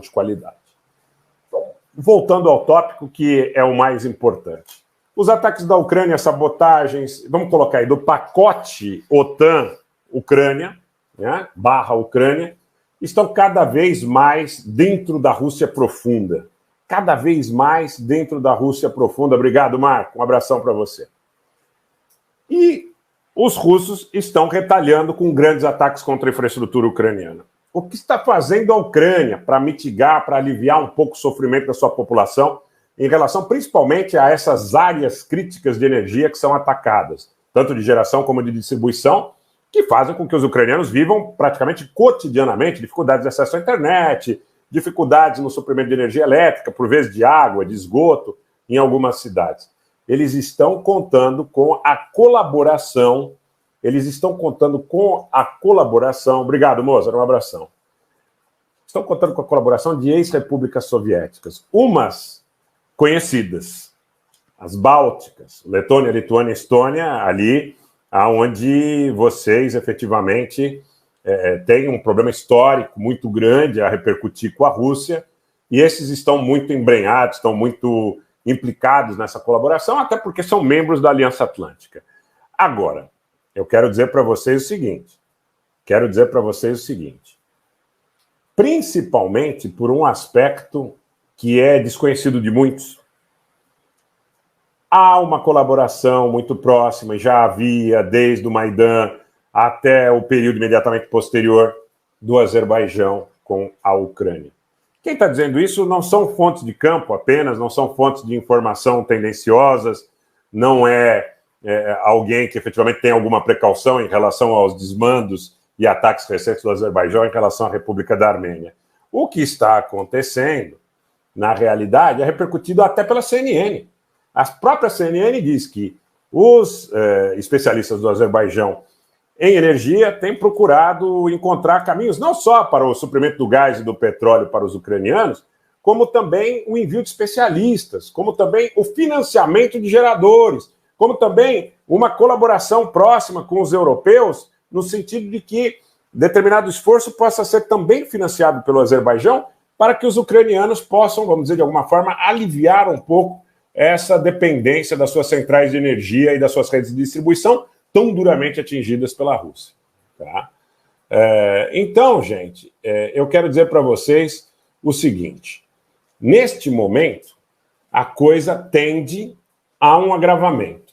de qualidade. Então, voltando ao tópico que é o mais importante. Os ataques da Ucrânia, sabotagens, vamos colocar aí, do pacote OTAN-Ucrânia, né, /Ucrânia, estão cada vez mais dentro da Rússia profunda. Cada vez mais dentro da Rússia profunda. Obrigado, Marco. Um abração para você. E os russos estão retalhando com grandes ataques contra a infraestrutura ucraniana. O que está fazendo a Ucrânia para mitigar, para aliviar um pouco o sofrimento da sua população em relação principalmente a essas áreas críticas de energia que são atacadas, tanto de geração como de distribuição, que fazem com que os ucranianos vivam praticamente cotidianamente dificuldades de acesso à internet, dificuldades no suprimento de energia elétrica, por vezes de água, de esgoto, em algumas cidades. Eles estão contando com a colaboração, obrigado, Mozart, um abração. Estão contando com a colaboração de ex-repúblicas soviéticas, umas conhecidas, as bálticas, Letônia, Lituânia, Estônia, ali onde vocês efetivamente têm um problema histórico muito grande a repercutir com a Rússia, e esses estão muito embrenhados, estão muito implicados nessa colaboração, até porque são membros da Aliança Atlântica. Agora, eu quero dizer para vocês o seguinte, principalmente por um aspecto que é desconhecido de muitos. Há uma colaboração muito próxima, já havia desde o Maidan até o período imediatamente posterior do Azerbaijão com a Ucrânia. Quem está dizendo isso não são fontes de campo apenas, não são fontes de informação tendenciosas, não é alguém que efetivamente tem alguma precaução em relação aos desmandos e ataques recentes do Azerbaijão em relação à República da Armênia. O que está acontecendo, na realidade, é repercutido até pela CNN. A própria CNN diz que os especialistas do Azerbaijão em energia têm procurado encontrar caminhos não só para o suprimento do gás e do petróleo para os ucranianos, como também o envio de especialistas, como também o financiamento de geradores, como também uma colaboração próxima com os europeus, no sentido de que determinado esforço possa ser também financiado pelo Azerbaijão para que os ucranianos possam, vamos dizer, de alguma forma, aliviar um pouco essa dependência das suas centrais de energia e das suas redes de distribuição tão duramente atingidas pela Rússia. Tá? Então, gente, eu quero dizer para vocês o seguinte, neste momento, a coisa tende a um agravamento.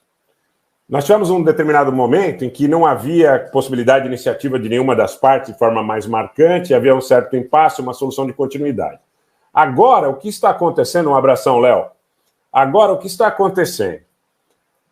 Nós tivemos um determinado momento em que não havia possibilidade de iniciativa de nenhuma das partes de forma mais marcante, havia um certo impasse, uma solução de continuidade. Agora, o que está acontecendo? Um abração, Léo. Agora, o que está acontecendo?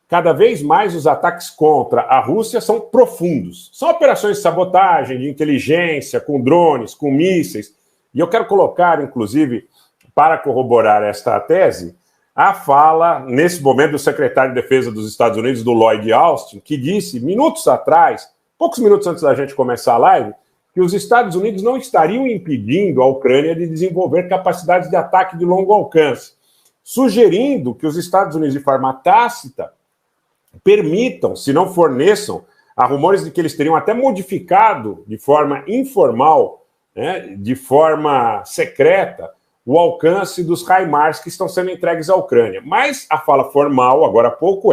Cada vez mais os ataques contra a Rússia são profundos. São operações de sabotagem, de inteligência, com drones, com mísseis. E eu quero colocar, inclusive, para corroborar esta tese, a fala, nesse momento, do secretário de Defesa dos Estados Unidos, do Lloyd Austin, que disse, minutos atrás, poucos minutos antes da gente começar a live, que os Estados Unidos não estariam impedindo a Ucrânia de desenvolver capacidades de ataque de longo alcance, sugerindo que os Estados Unidos, de forma tácita, permitam, se não forneçam, há rumores de que eles teriam até modificado de forma informal, né, de forma secreta, o alcance dos HIMARS que estão sendo entregues à Ucrânia. Mas a fala formal, agora há pouco,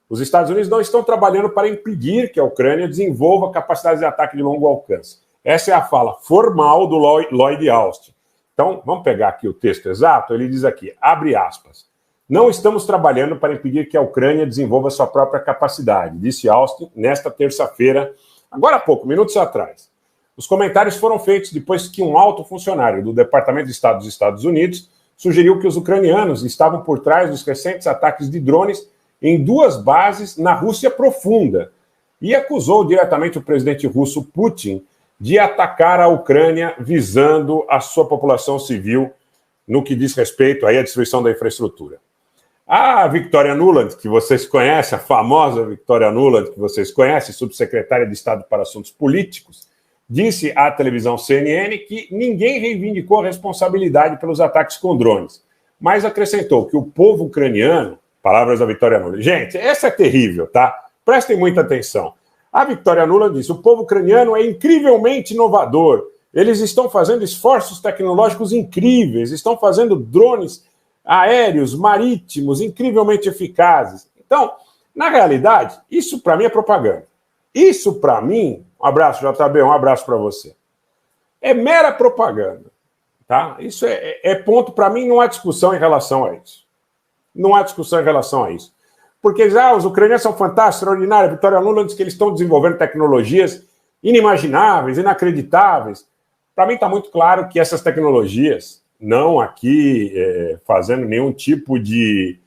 os Estados Unidos não estão trabalhando para impedir que a Ucrânia desenvolva capacidades de ataque de longo alcance. Essa é a fala formal do Lloyd Austin. Então, vamos pegar aqui o texto exato, ele diz aqui, abre aspas, não estamos trabalhando para impedir que a Ucrânia desenvolva sua própria capacidade, disse Austin nesta terça-feira, agora há pouco, minutos atrás. Os comentários foram feitos depois que um alto funcionário do Departamento de Estado dos Estados Unidos sugeriu que os ucranianos estavam por trás dos recentes ataques de drones em 2 bases na Rússia profunda e acusou diretamente o presidente russo Putin de atacar a Ucrânia visando a sua população civil no que diz respeito aí à destruição da infraestrutura. A Victoria Nuland, que vocês conhecem, a famosa Victoria Nuland, que vocês conhecem, subsecretária de Estado para Assuntos Políticos, disse à televisão CNN que ninguém reivindicou a responsabilidade pelos ataques com drones, mas acrescentou que o povo ucraniano, palavras da Victoria Nuland, gente, essa é terrível, tá? Prestem muita atenção. A Victoria Nuland disse, o povo ucraniano é incrivelmente inovador Eles estão fazendo esforços tecnológicos incríveis, estão fazendo drones aéreos, marítimos, incrivelmente eficazes. Então, na realidade, isso para mim é propaganda. Isso para mim, um abraço, JB, um abraço para você, é mera propaganda. Tá? Isso é ponto, para mim, não há discussão em relação a isso. Não há discussão em relação a isso. Porque os ucranianos são fantásticos, extraordinários. A Vitória Nuland diz que eles estão desenvolvendo tecnologias inimagináveis, inacreditáveis. Para mim está muito claro que essas tecnologias, não aqui fazendo nenhum tipo de...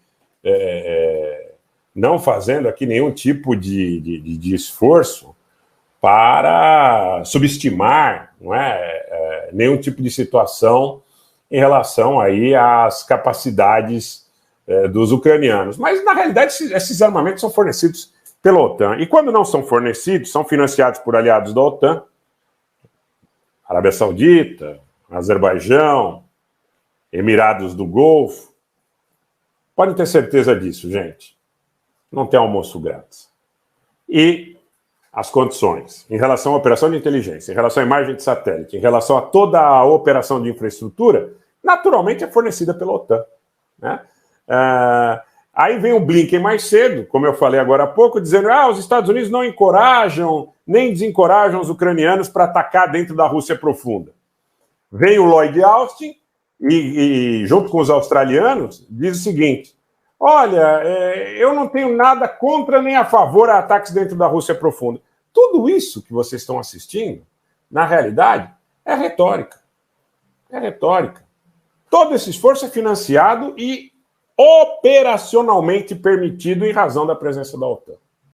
não fazendo aqui nenhum tipo de esforço para subestimar, não é, nenhum tipo de situação em relação aí às capacidades dos ucranianos. Mas, na realidade, esses armamentos são fornecidos pela OTAN. E quando não são fornecidos, são financiados por aliados da OTAN, Arábia Saudita, Azerbaijão, Emirados do Golfo. Podem ter certeza disso, gente. Não tem almoço grátis. E as condições em relação à operação de inteligência, em relação à imagem de satélite, em relação a toda a operação de infraestrutura, naturalmente é fornecida pela OTAN, né? Aí vem o Blinken mais cedo, como eu falei agora há pouco, dizendo que os Estados Unidos não encorajam, nem desencorajam os ucranianos para atacar dentro da Rússia profunda. Vem o Lloyd Austin e junto com os australianos, diz o seguinte: olha, eu não tenho nada contra nem a favor a ataques dentro da Rússia profunda. Tudo isso que vocês estão assistindo, na realidade, é retórica. É retórica. Todo esse esforço é financiado e operacionalmente permitido em razão da presença da OTAN.